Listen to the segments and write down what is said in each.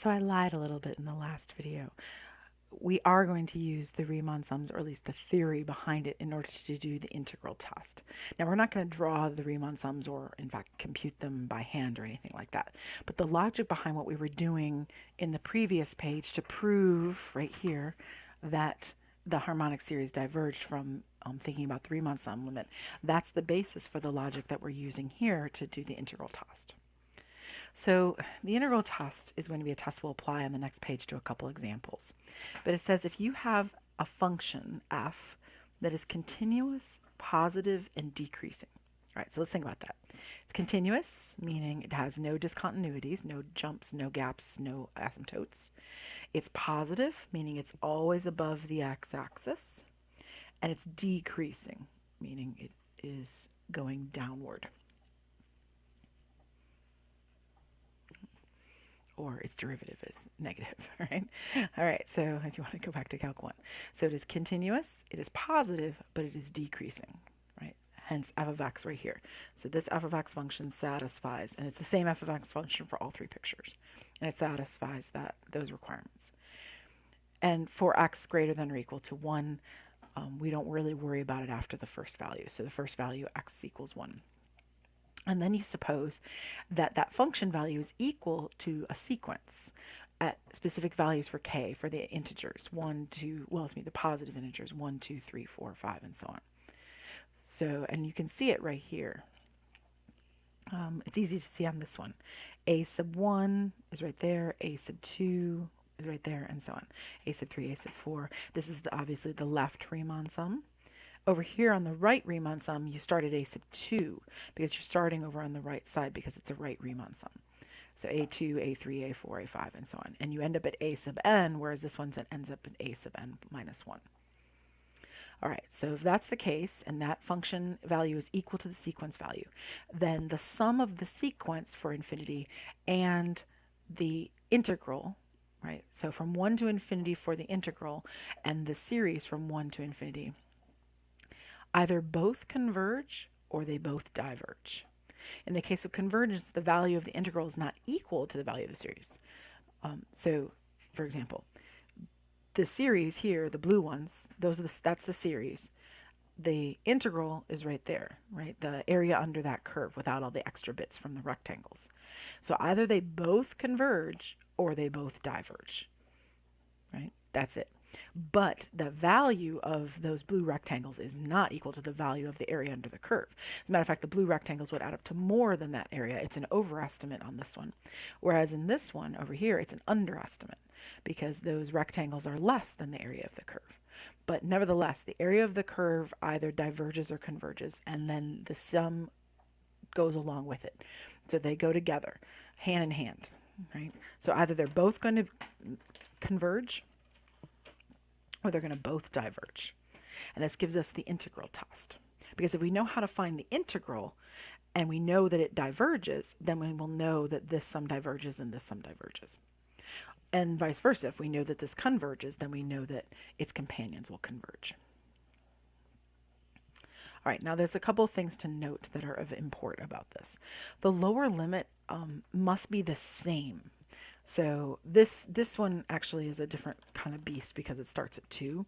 So I lied a little bit in the last video. We are going to use the Riemann sums, or at least the theory behind it, in order to do the integral test. Now, we're not going to draw the Riemann sums or, in fact, compute them by hand or anything like that. But the logic behind what we were doing in the previous page to prove, right here, that the harmonic series diverged from thinking about the Riemann sum limit, that's the basis for the logic that we're using here to do the integral test. So the integral test is going to be a test we'll apply on the next page to a couple examples. But it says if you have a function f that is continuous, positive, and decreasing. All right, so let's think about that. It's continuous, meaning it has no discontinuities, no jumps, no gaps, no asymptotes. It's positive, meaning it's always above the x-axis. And it's decreasing, meaning it is going downward. Or its derivative is negative, right? All right, so if you want to go back to Calc 1. So it is continuous, it is positive, but it is decreasing, right? Hence f of x right here. So this f of x function satisfies, and it's the same f of x function for all three pictures, and it satisfies those requirements. And for x greater than or equal to 1, we don't really worry about it after the first value. So the first value, x equals 1. And then you suppose that that function value is equal to a sequence at specific values for k, for the integers, 1, 2, well, it's me, the positive integers, 1, 2, 3, 4, 5, and so on. So, and you can see it right here. It's easy to see on this one. A sub 1 is right there, a sub 2 is right there, and so on. A sub 3, a sub 4. This is obviously the left Riemann sum. Over here on the right Riemann sum, you start at a sub 2 because you're starting over on the right side because it's a right Riemann sum. So a2, a3, a4, a5, and so on. And you end up at a sub n, whereas this one ends up at a sub n minus 1. All right, so if that's the case, and that function value is equal to the sequence value, then the sum of the sequence for infinity and the integral, right? So from 1 to infinity for the integral, and the series from 1 to infinity, either both converge or they both diverge. In the case of convergence, the value of the integral is not equal to the value of the series. So, for example, the series here, the blue ones, that's the series. The integral is right there, right? The area under that curve without all the extra bits from the rectangles. So either they both converge or they both diverge, right? That's it. But the value of those blue rectangles is not equal to the value of the area under the curve. As a matter of fact, the blue rectangles would add up to more than that area. It's an overestimate on this one. Whereas in this one over here, it's an underestimate because those rectangles are less than the area of the curve. But nevertheless, the area of the curve either diverges or converges, and then the sum goes along with it. So they go together, hand in hand, right? So either they're both going to converge or they're going to both diverge. And this gives us the integral test. Because if we know how to find the integral and we know that it diverges, then we will know that this sum diverges and this sum diverges. And vice versa, if we know that this converges, then we know that its companions will converge. All right, now there's a couple of things to note that are of import about this. The lower limit must be the same. So this one actually is a different kind of beast because it starts at 2.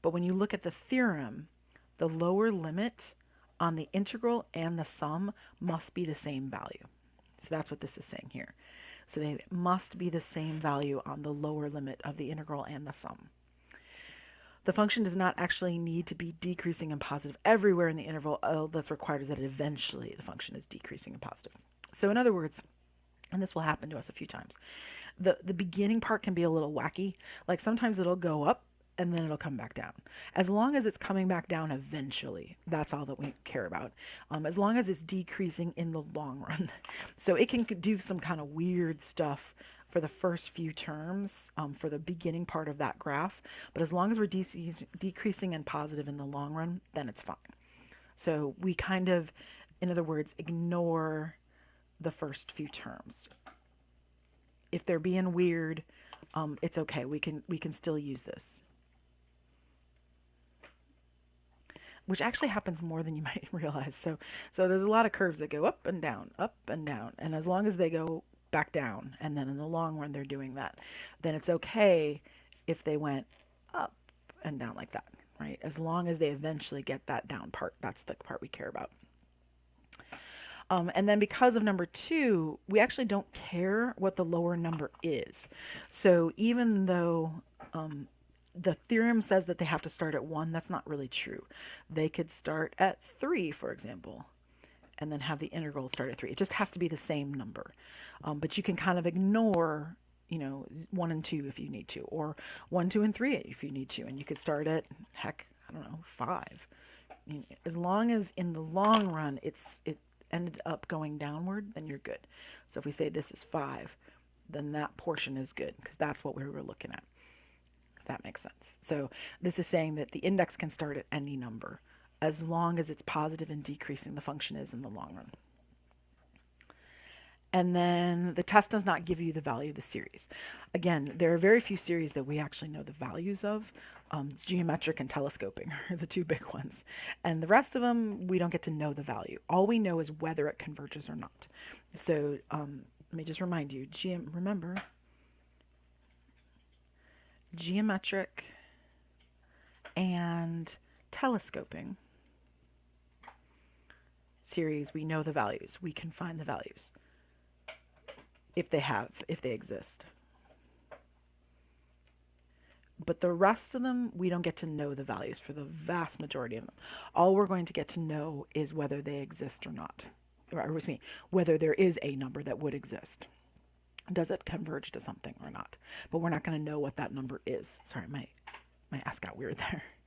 But when you look at the theorem, the lower limit on the integral and the sum must be the same value. So that's what this is saying here. So they must be the same value on the lower limit of the integral and the sum. The function does not actually need to be decreasing and positive everywhere in the interval. All that's required is that eventually the function is decreasing and positive. So in other words, and this will happen to us a few times, the beginning part can be a little wacky. Like sometimes it'll go up and then it'll come back down. As long as it's coming back down eventually, that's all that we care about. As long as it's decreasing in the long run. So it can do some kind of weird stuff for the first few terms, for the beginning part of that graph. But as long as we're decreasing and positive in the long run, then it's fine. So we kind of, in other words, ignore the first few terms. If they're being weird, it's okay. We can still use this. Which actually happens more than you might realize. So there's a lot of curves that go up and down, and as long as they go back down, and then in the long run they're doing that, then it's okay if they went up and down like that, right? As long as they eventually get that down part. That's the part we care about. And then because of number two, we actually don't care what the lower number is. So even though the theorem says that they have to start at 1, that's not really true. They could start at 3, for example, and then have the integral start at 3. It just has to be the same number. But you can kind of ignore, 1 and 2 if you need to, or 1, 2, and 3 if you need to. And you could start at, heck, I don't know, 5. As long as in the long run it ended up going downward, then you're good. So if we say this is 5, then that portion is good because that's what we were looking at. If that makes sense. So this is saying that the index can start at any number as long as it's positive and decreasing, the function is in the long run. And then the test does not give you the value of the series. Again, there are very few series that we actually know the values of. It's geometric and telescoping are the two big ones. And the rest of them, we don't get to know the value. All we know is whether it converges or not. So let me just remind you, remember, geometric and telescoping series, we know the values. We can find the values if they exist. But the rest of them, we don't get to know the values for the vast majority of them. All we're going to get to know is whether they exist or not. Or excuse me, whether there is a number that would exist. Does it converge to something or not? But we're not going to know what that number is. Sorry, my ass got weird there.